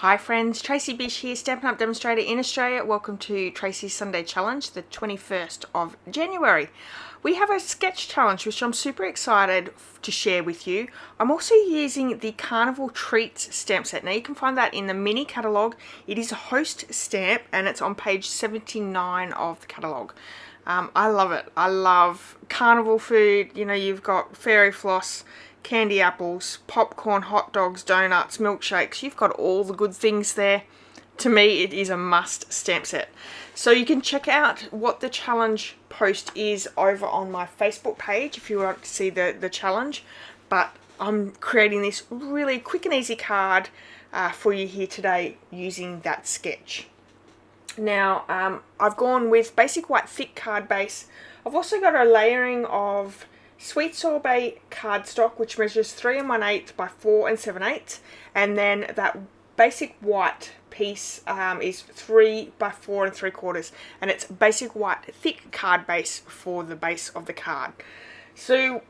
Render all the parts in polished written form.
Hi friends, Tracy.bish here, Stampin' Up demonstrator in Australia. Welcome to Tracy's Sunday Challenge, the 21st of January. We have a sketch challenge which I'm super excited to share with you. I'm also using the Carnival Treats stamp set. Now you can find that in the mini catalogue. It is a Host stamp and it's on page 79 of the catalogue. I love it. I love carnival food. You know, you've got fairy floss, candy apples, popcorn, hot dogs, donuts, milkshakes. You've got all the good things there. To me, it is a must stamp set. So you can check out what the challenge post is over on my Facebook page if you want to see the challenge. But I'm creating this really quick and easy card for you here today using that sketch. Now, I've gone with basic white thick card base. I've also got a layering of sweet sorbet cardstock, which measures 3 1/8 by 4 7/8, and then that basic white piece is 3 by 4 3/4, and it's basic white thick card base for the base of the card. So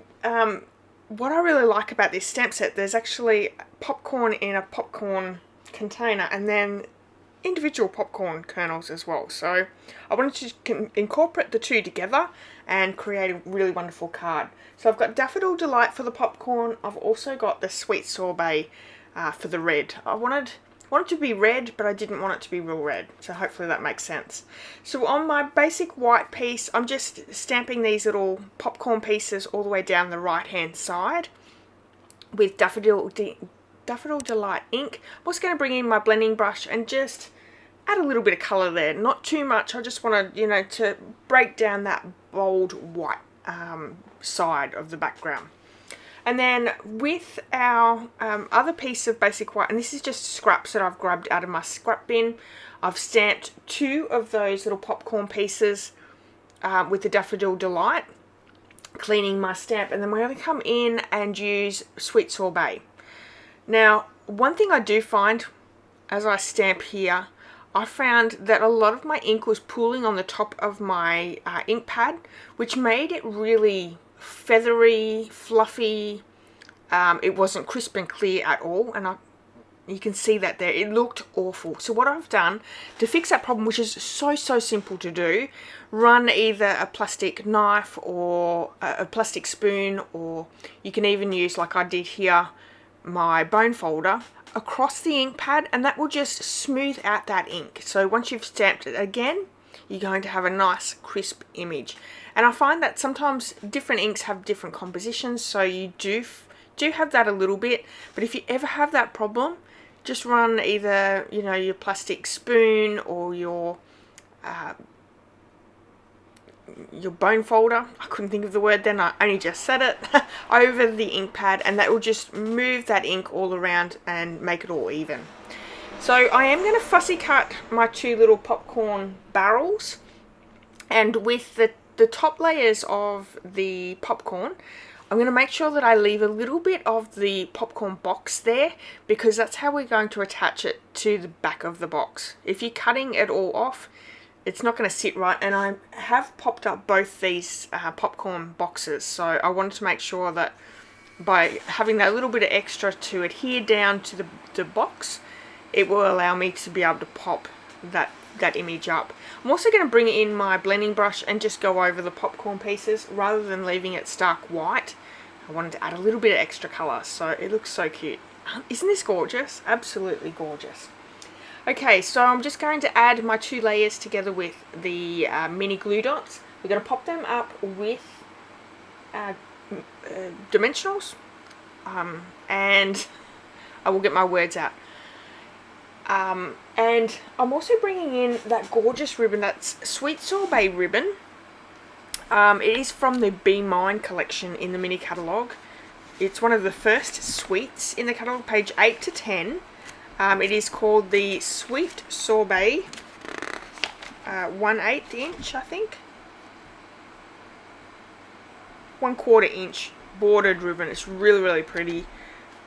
what I really like about this stamp set, there's actually popcorn in a popcorn container and then individual popcorn kernels as well. So I wanted to incorporate the two together and create a really wonderful card. So I've got Daffodil Delight for the popcorn. I've also got the Sweet Sorbet for the red. I wanted to be red, but I didn't want it to be real red. So hopefully that makes sense. So on my basic white piece, I'm just stamping these little popcorn pieces all the way down the right hand side with Daffodil Delight ink. I'm also going to bring in my blending brush and just add a little bit of colour there. Not too much. I just want to, to break down that bold white side of the background. And then with our other piece of basic white, and this is just scraps that I've grabbed out of my scrap bin, I've stamped 2 of those little popcorn pieces with the Daffodil Delight, cleaning my stamp, and then we're going to come in and use Sweet Sorbet. Now, one thing I do find as I stamp here, I found that a lot of my ink was pooling on the top of my ink pad, which made it really feathery, fluffy. It wasn't crisp and clear at all, and you can see that there. It looked awful. So what I've done to fix that problem, which is so simple to do, run either a plastic knife or a plastic spoon, or you can even use, like I did here, my bone folder across the ink pad, and that will just smooth out that ink. So once you've stamped it again, you're going to have a nice crisp image. And I find that sometimes different inks have different compositions, so you do have that a little bit. But if you ever have that problem, just run either your plastic spoon or your bone folder, I couldn't think of the word then, I only just said it, over the ink pad, and that will just move that ink all around and make it all even. So I am going to fussy cut my 2 little popcorn barrels, and with the top layers of the popcorn, I'm going to make sure that I leave a little bit of the popcorn box there, because that's how we're going to attach it to the back of the box. If you're cutting it all off, it's not going to sit right, and I have popped up both these popcorn boxes, so I wanted to make sure that by having that little bit of extra to adhere down to the box, it will allow me to be able to pop that image up. I'm also going to bring in my blending brush and just go over the popcorn pieces rather than leaving it stark white. I wanted to add a little bit of extra colour, so it looks so cute. Isn't this gorgeous? Absolutely gorgeous. Okay, so I'm just going to add my 2 layers together with the mini glue dots. We're going to pop them up with dimensionals, and I will get my words out. And I'm also bringing in that gorgeous ribbon, that's Sweet Sorbet ribbon. It is from the Be Mine collection in the mini catalogue. It's one of the first sweets in the catalogue, page 8 to 10. It is called the Sweet Sorbet 1/8 inch, I think. 1/4 inch bordered ribbon. It's really pretty.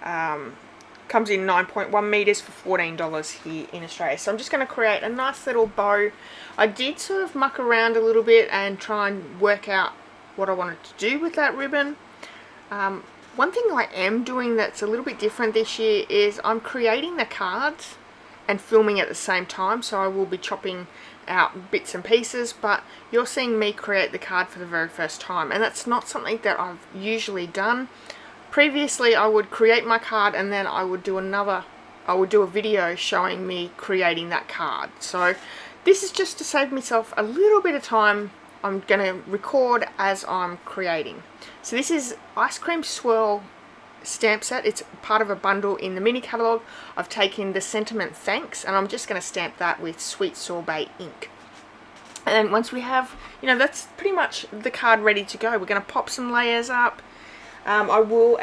Comes in 9.1 meters for $14 here in Australia. So I'm just going to create a nice little bow. I did sort of muck around a little bit and try and work out what I wanted to do with that ribbon. One thing I am doing that's a little bit different this year is I'm creating the cards and filming at the same time, so I will be chopping out bits and pieces, but you're seeing me create the card for the very first time, and that's not something that I've usually done. Previously I would create my card and then I would do a video showing me creating that card. So this is just to save myself a little bit of time. I'm going to record as I'm creating. So this is Ice Cream Swirl stamp set. It's part of a bundle in the mini catalogue. I've taken the Sentiment Thanks and I'm just going to stamp that with Sweet Sorbet ink. And then once we have, that's pretty much the card ready to go. We're going to pop some layers up. I will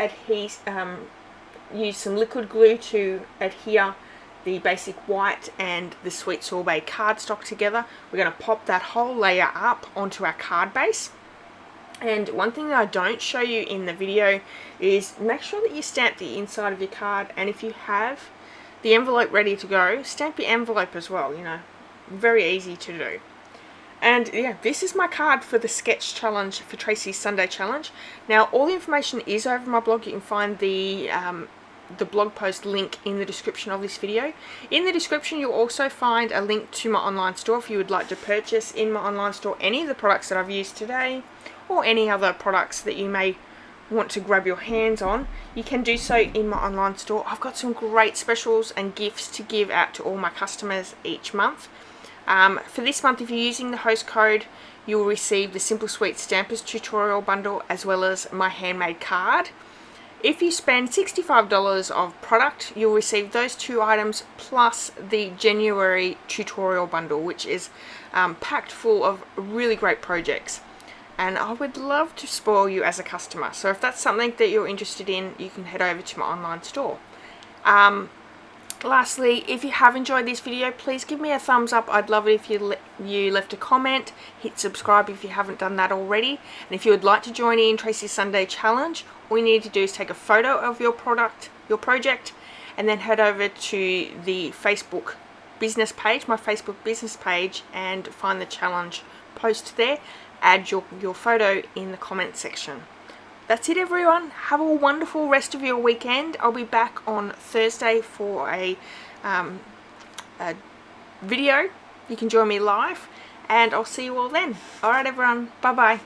use some liquid glue to adhere the basic white and the Sweet Sorbet cardstock together. We're going to pop that whole layer up onto our card base. And one thing that I don't show you in the video is make sure that you stamp the inside of your card, and if you have the envelope ready to go, stamp your envelope as well, very easy to do. And yeah, this is my card for the sketch challenge for Tracy's Sunday challenge. Now all the information is over my blog. You can find the blog post link in the description of this video. In the description you'll also find a link to my online store if you would like to purchase in my online store any of the products that I've used today, or any other products that you may want to grab your hands on. You can do so in my online store. I've got some great specials and gifts to give out to all my customers each month. For this month, if you're using the host code, you'll receive the Simple Sweet Stampers tutorial bundle as well as my handmade card. If you spend $65 of product, you'll receive those two items plus the January tutorial bundle, which is packed full of really great projects. And I would love to spoil you as a customer. So if that's something that you're interested in, you can head over to my online store. Lastly, if you have enjoyed this video, please give me a thumbs up. I'd love it if you left a comment, hit subscribe if you haven't done that already. And if you would like to join in Tracy's Sunday Challenge, all you need to do is take a photo of your project, and then head over to the Facebook business page, my Facebook business page, and find the challenge post there. Add your photo in the comment section. That's it everyone. Have a wonderful rest of your weekend. I'll be back on Thursday for a video. You can join me live and I'll see you all then. Alright everyone, bye bye.